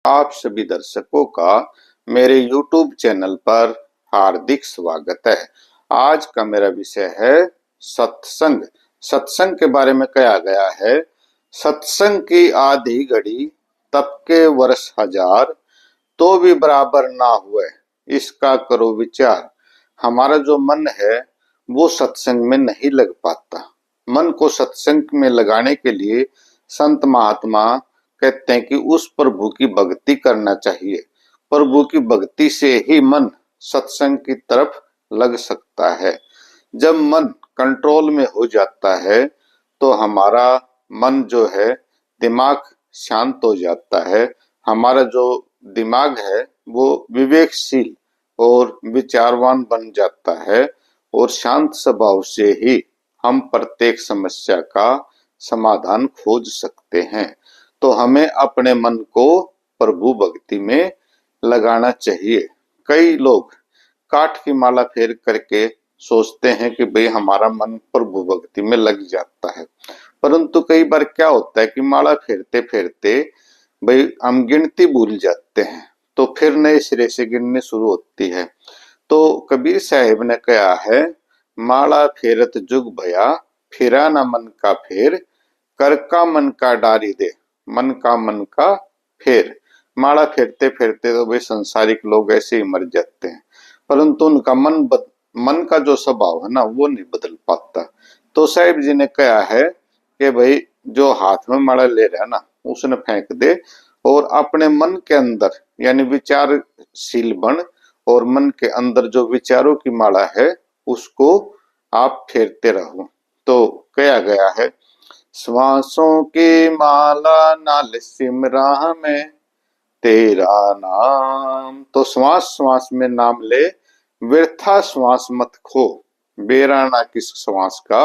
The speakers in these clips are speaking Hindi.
आप सभी दर्शकों का मेरे YouTube चैनल पर हार्दिक स्वागत है। आज का मेरा विषय है सत्संग। सत्संग के बारे में कहा गया है, सत्संग की आधी घड़ी तब के वर्ष हजार, तो भी बराबर ना हुए इसका करो विचार। हमारा जो मन है वो सत्संग में नहीं लग पाता। मन को सत्संग में लगाने के लिए संत महात्मा कहते हैं कि उस प्रभु की भक्ति करना चाहिए। प्रभु की भक्ति से ही मन सत्संग की तरफ लग सकता है। जब मन कंट्रोल में हो जाता है तो हमारा मन जो है, दिमाग शांत हो जाता है। हमारा जो दिमाग है वो विवेकशील और विचारवान बन जाता है और शांत स्वभाव से ही हम प्रत्येक समस्या का समाधान खोज सकते हैं। तो हमें अपने मन को प्रभु भक्ति में लगाना चाहिए। कई लोग काठ की माला फेर करके सोचते हैं कि भाई हमारा मन प्रभु भक्ति में लग जाता है, परंतु कई बार क्या होता है कि माला फेरते फेरते भाई हम गिनती भूल जाते हैं, तो फिर नए सिरे से गिननी शुरू होती है। तो कबीर साहिब ने कहा है, माला फेरत जुग भया, फिरा ना मन का फेर, कर का मन का डारी दे, मन का फेर। माला फेरते फेरते तो भाई संसारिक लोग ऐसे ही मर जाते हैं, परंतु उनका मन का जो स्वभाव है ना वो नहीं बदल पाता। तो साहिब जी ने कहा है कि भाई जो हाथ में माला ले रहा है ना उसने फेंक दे और अपने मन के अंदर यानी विचारशील बन और मन के अंदर जो विचारों की माला है उसको आप फेरते रहो। तो कहा गया है, श्वासों की माला नाल सिमरा में तेरा नाम। तो श्वास श्वास में नाम ले, व्यर्था श्वास मत खो, बेरा ना किस श्वास का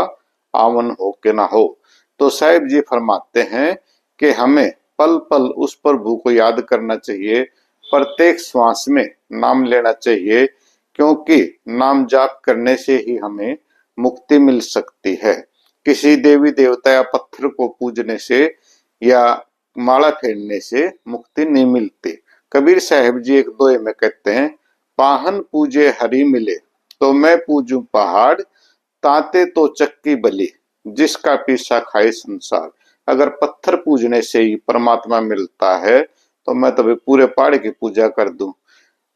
आवन हो के ना हो। तो साहिब जी फरमाते हैं कि हमें पल पल उस प्रभु को याद करना चाहिए, प्रत्येक श्वास में नाम लेना चाहिए, क्योंकि नाम जाप करने से ही हमें मुक्ति मिल सकती है। किसी देवी देवता या पत्थर को पूजने से या माला फेरने से मुक्ति नहीं मिलती। कबीर साहिब जी एक दोहे में कहते हैं, पाहन पूजे हरि मिले तो मैं पूजू पहाड़, ताते तो चक्की बली जिसका पीसा खाए संसार। अगर पत्थर पूजने से ही परमात्मा मिलता है तो मैं तभी पूरे पहाड़ की पूजा कर दूं।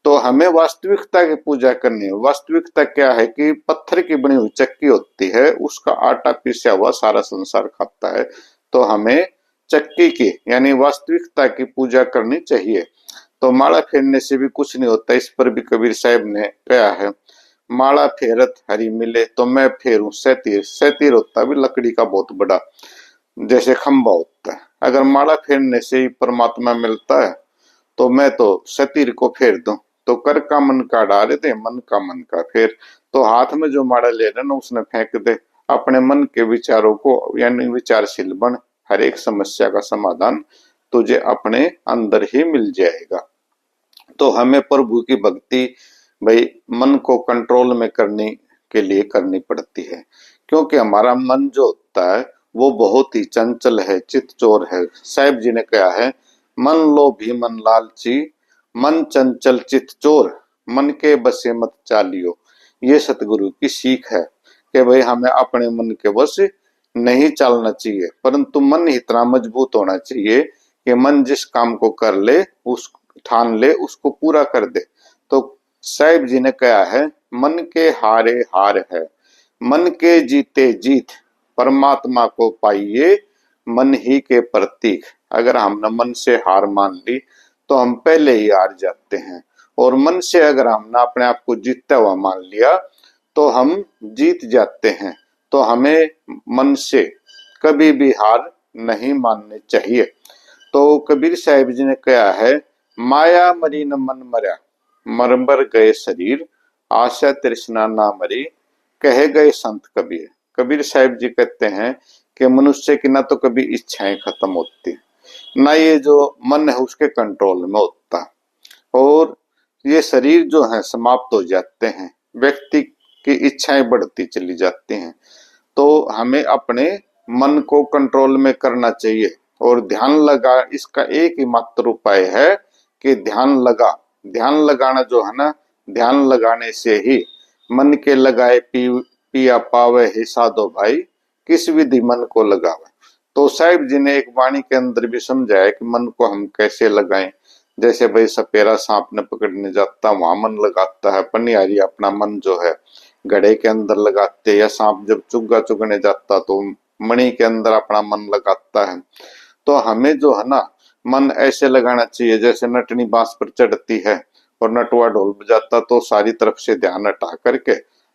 तो हमें वास्तविकता की पूजा करनी है। वास्तविकता क्या है कि पत्थर की बनी हुई चक्की होती है, उसका आटा पीसा हुआ सारा संसार खाता है। तो हमें चक्की की यानी वास्तविकता की पूजा करनी चाहिए। तो माला फेरने से भी कुछ नहीं होता, इस पर भी कबीर साहब ने कहा है, माला फेरत हरि मिले तो मैं फेरूं सैतीर। सैतीर होता है भी लकड़ी का बहुत बड़ा जैसे खंबा होता है। अगर माला फेरने से ही परमात्मा मिलता है तो मैं तो सतीर को फेर दूं। तो कर का मन का डाले दे, मन का फेर। तो हाथ में जो माला ले रहे ना उसने फेंक दे। अपने मन के विचारों को यानी विचारशील बन, हर एक समस्या का समाधान तुझे अपने अंदर ही मिल जाएगा। तो हमें प्रभु की भक्ति भाई मन को कंट्रोल में करने के लिए करनी पड़ती है, क्योंकि हमारा मन जो होता है वो बहुत ही चंचल है, चितचोर है। साहिब जी ने कहा है, मन लोभी मन लालची, मन चंचल चित चोर, मन के बसे मत चालियो। ये सतगुरु की सीख है कि भाई हमें अपने मन के बस नहीं चलना चाहिए, परंतु मन इतना मजबूत होना चाहिए कि मन जिस काम को कर ले उस ठान ले उसको पूरा कर दे। तो साहिब जी ने कहा है, मन के हारे हार है, मन के जीते जीत, परमात्मा को पाइए मन ही के प्रतीक। अगर हमने मन से हार मान ली तो हम पहले ही हार जाते हैं, और मन से अगर हमने अपने आप को जीतता हुआ मान लिया तो हम जीत जाते हैं। तो हमें मन से कभी भी हार नहीं माननी चाहिए। तो कबीर साहिब जी ने कहा है, माया मरी न मन मरा, मरमर गए शरीर, आशा तृष्णा ना मरी, कहे गए संत कबीर। कबीर साहिब जी कहते हैं कि मनुष्य की ना तो कभी इच्छाएं खत्म होती, ना ये जो मन है उसके कंट्रोल में होता, और ये शरीर जो है समाप्त हो जाते हैं, व्यक्ति की इच्छाएं बढ़ती चली जाती हैं। तो हमें अपने मन को कंट्रोल में करना चाहिए और ध्यान लगा। इसका एक ही मात्र उपाय है कि ध्यान लगाना जो है ना, ध्यान लगाने से ही मन के लगाए पिया पावे ही साधो भाई, किस विधि मन को लगावे। तो साहिब जी ने एक वाणी के अंदर भी समझाया कि मन को हम कैसे लगाएं। जैसे भाई सपेरा सांप ने पकड़ने जाता वहां मन लगाता है, पनियारी अपना मन जो है घड़े के अंदर लगाते, या सांप जब चुग्गा चुगने जाता तो मणि के अंदर अपना मन लगाता है। तो हमें जो है ना मन ऐसे लगाना चाहिए जैसे नटनी बांस पर चढ़ती है और नटुआ ढोल बजाता तो सारी तरफ से ध्यान हटा करके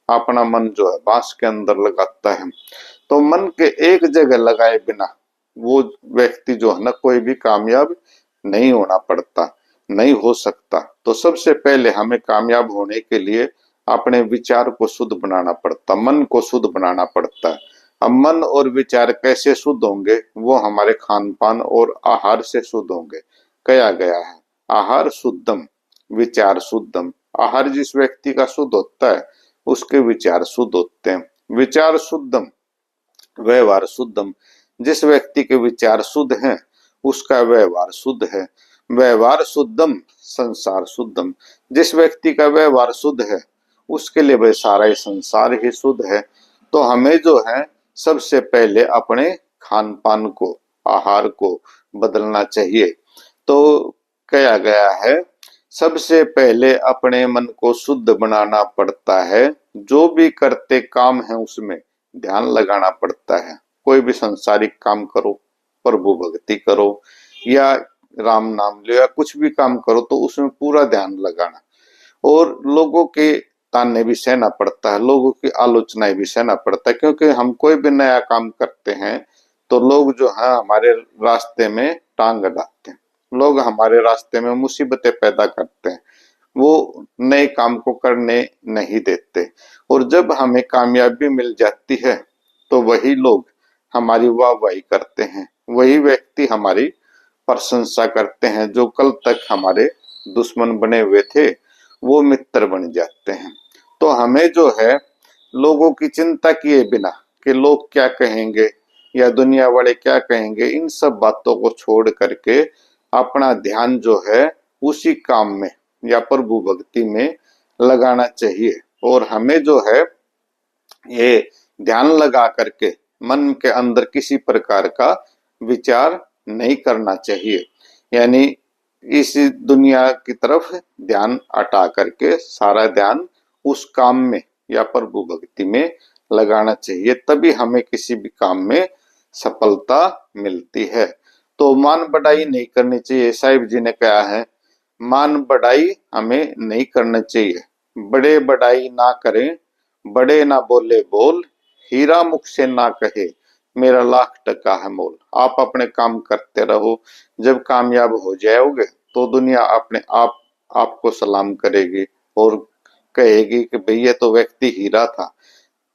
अपना मन जो है बांस के अंदर लगाता है। तो मन के एक जगह लगाए बिना वो व्यक्ति जो है ना कोई भी कामयाब नहीं होना पड़ता, नहीं हो सकता। तो सबसे पहले हमें कामयाब होने के लिए अपने विचार को शुद्ध बनाना पड़ता, मन को शुद्ध बनाना पड़ता है। अब मन और विचार कैसे शुद्ध होंगे, वो हमारे खान पान और आहार से शुद्ध होंगे। कहा गया है आहार शुद्धम विचार शुद्धम। आहार जिस व्यक्ति का शुद्ध होता है उसके विचार शुद्ध होते हैं, विचार शुद्धम व्यवहार शुद्धम। जिस व्यक्ति के विचार शुद्ध हैं उसका व्यवहार शुद्ध है, व्यवहार शुद्धम संसार शुद्धम। जिस व्यक्ति का व्यवहार शुद्ध है उसके लिए वह सारा ही संसार ही शुद्ध है। तो हमें जो है सबसे पहले अपने खान पान को, आहार को बदलना चाहिए। तो कहा गया है सबसे पहले अपने मन को शुद्ध बनाना पड़ता है, जो भी करते काम है उसमें ध्यान लगाना पड़ता है। कोई भी संसारिक काम करो, प्रभु भक्ति करो या राम नाम लो या कुछ भी काम करो तो उसमें पूरा ध्यान लगाना। और लोगों के ताने भी सहना पड़ता है, लोगों की आलोचनाएं भी सहना पड़ता है, क्योंकि हम कोई भी नया काम करते हैं तो लोग जो है हमारे रास्ते में टांग अड़ाते हैं, लोग हमारे रास्ते में मुसीबतें पैदा करते हैं, वो नए काम को करने नहीं देते। और जब हमें कामयाबी मिल जाती है तो वही लोग हमारी वाहवाही करते हैं, वही व्यक्ति हमारी प्रशंसा करते हैं। जो कल तक हमारे दुश्मन बने हुए थे वो मित्र बन जाते हैं। तो हमें जो है लोगों की चिंता किए बिना कि लोग क्या कहेंगे या दुनिया वाले क्या कहेंगे, इन सब बातों को छोड़ करके अपना ध्यान जो है उसी काम में या प्रभु भक्ति में लगाना चाहिए। और हमें जो है ये ध्यान लगा करके मन के अंदर किसी प्रकार का विचार नहीं करना चाहिए, यानी इस दुनिया की तरफ ध्यान हटा करके सारा ध्यान उस काम में या प्रभु भक्ति में लगाना चाहिए, तभी हमें किसी भी काम में सफलता मिलती है। तो मान बढ़ाई नहीं करनी चाहिए। साहिब जी ने कहा है मान बढ़ाई हमें नहीं करना चाहिए, बड़े बढ़ाई ना करें, बड़े ना बोले बोल, हीरा मुख से ना कहे मेरा लाख टका है मोल। आप अपने काम करते रहो, जब कामयाब हो जाओगे तो दुनिया अपने आप आपको सलाम करेगी और कहेगी कि भैया तो व्यक्ति हीरा था।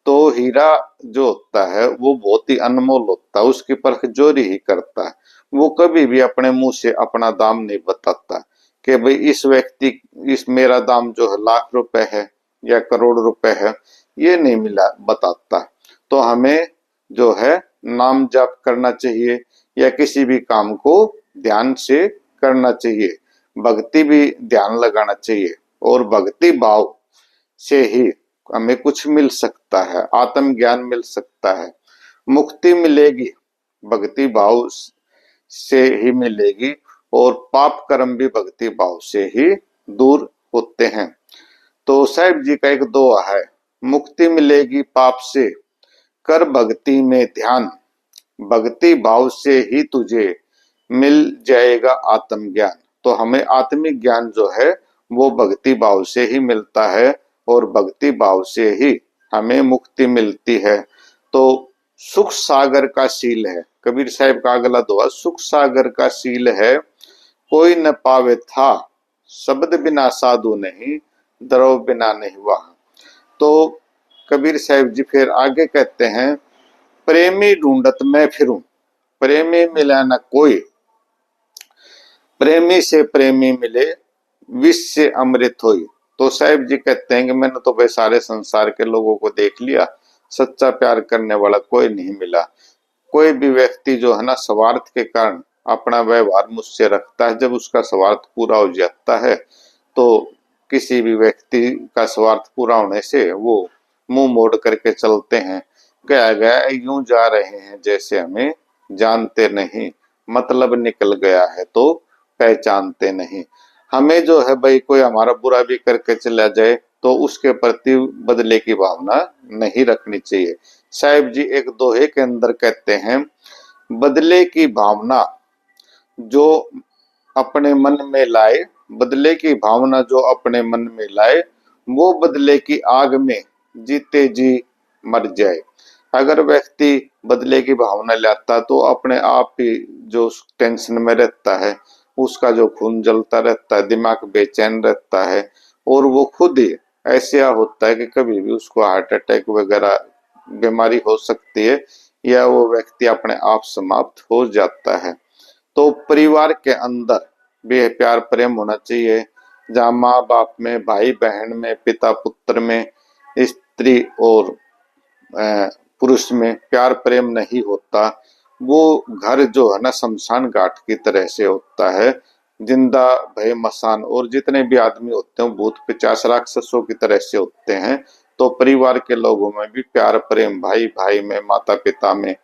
तो हीरा जो होता है वो बहुत ही अनमोल होता है, उसकी परख जोरी ही करता है। वो कभी भी अपने मुंह से अपना दाम नहीं बताता कि भाई इस व्यक्ति इस मेरा दाम जो है लाख रुपए है या करोड़ रुपए है, ये नहीं मिला बताता। तो हमें जो है नाम जाप करना चाहिए या किसी भी काम को ध्यान से करना चाहिए, भक्ति भी ध्यान लगाना चाहिए। और भक्ति भाव से ही हमें कुछ मिल सकता है, आत्म ज्ञान मिल सकता है, मुक्ति मिलेगी, भक्ति भाव से ही मिलेगी। और पाप कर्म भी भक्ति भाव से ही दूर होते हैं। तो साहिब जी का एक दोहा है, मुक्ति मिलेगी पाप से कर भक्ति में ध्यान, भक्ति भाव से ही तुझे मिल जाएगा आत्म ज्ञान। तो हमें आत्मिक ज्ञान जो है वो भक्ति भाव से ही मिलता है और भक्ति भाव से ही हमें मुक्ति मिलती है। तो सुख सागर का शील है, कबीर साहब का अगला दोहा, सुख सागर का शील है कोई न पावे था, शब्द बिना साधु नहीं, द्रव बिना नहीं वाह। तो कबीर साहब जी फिर आगे कहते हैं प्रेमी ढूंढत मैं फिरूं, प्रेमी मिला न कोई, प्रेमी से प्रेमी मिले विष से अमृत होई। तो साहिब जी कहते हैं कि मैंने तो भाई सारे संसार के लोगों को देख लिया, सच्चा प्यार करने वाला कोई नहीं मिला। कोई भी व्यक्ति जो है ना स्वार्थ के कारण अपना व्यवहार मुझसे रखता है, जब उसका स्वार्थ पूरा हो जाता है तो किसी भी व्यक्ति का स्वार्थ पूरा होने से वो मुंह मोड़ करके चलते हैं। गया गया यूं जा रहे हैं जैसे हमें जानते नहीं, मतलब निकल गया है तो पहचानते नहीं। हमें जो है भाई कोई हमारा बुरा भी करके चला जाए तो उसके प्रति बदले की भावना नहीं रखनी चाहिए। साहिब जी एक दोहे के अंदर कहते हैं, बदले की भावना जो अपने मन में लाए, बदले की भावना जो अपने मन में लाए, वो बदले की आग में जीते जी मर जाए। अगर व्यक्ति बदले की भावना लाता तो अपने आप ही जो टेंशन में रहता है, उसका जो खून जलता रहता है, दिमाग बेचैन रहता है और वो खुद ही ऐसा होता है कि कभी भी उसको हार्ट अटैक वगैरह बीमारी हो सकती है या वो व्यक्ति अपने आप समाप्त हो जाता है। तो परिवार के अंदर भी प्यार प्रेम होना चाहिए, जहाँ माँ बाप में, भाई बहन में, पिता पुत्र में, स्त्री और पुरुष में प्यार प्रेम नहीं होता, वो घर जो है ना शमशान घाट की तरह से होता है। जिंदा भय मसान, और जितने भी आदमी होते हैं भूत पिशाच राक्षसों की तरह से होते हैं। तो परिवार के लोगों में भी प्यार प्रेम, भाई भाई में, माता पिता में,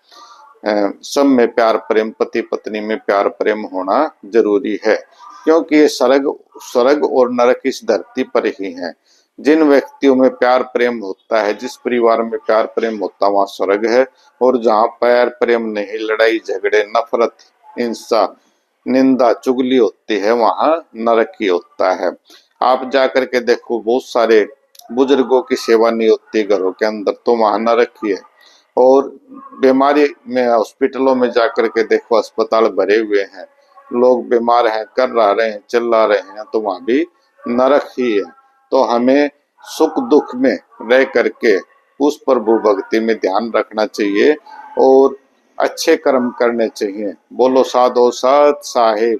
सब में प्यार प्रेम, पति पत्नी में प्यार प्रेम होना जरूरी है, क्योंकि ये स्वर्ग और नरक इस धरती पर ही है। जिन व्यक्तियों में प्यार प्रेम होता है, जिस परिवार में प्यार प्रेम होता है वहां स्वर्ग है, और जहाँ प्यार प्रेम नहीं, लड़ाई झगड़े, नफरत, हिंसा, निंदा, चुगली होती है, वहां नरक ही होता है। आप जा करके देखो, बहुत सारे बुजुर्गों की सेवा नहीं होती घरों के अंदर, तो वहां नरक ही है। और बीमारी में हॉस्पिटलों में जाकर के देखो, अस्पताल भरे हुए हैं, लोग बीमार हैं, कर रहे हैं, चिल्ला रहे हैं, तो वहां भी नरक ही है। तो हमें सुख दुख में रह करके उस प्रभु भक्ति में ध्यान रखना चाहिए और अच्छे कर्म करने चाहिए। बोलो साधो सत साहिब।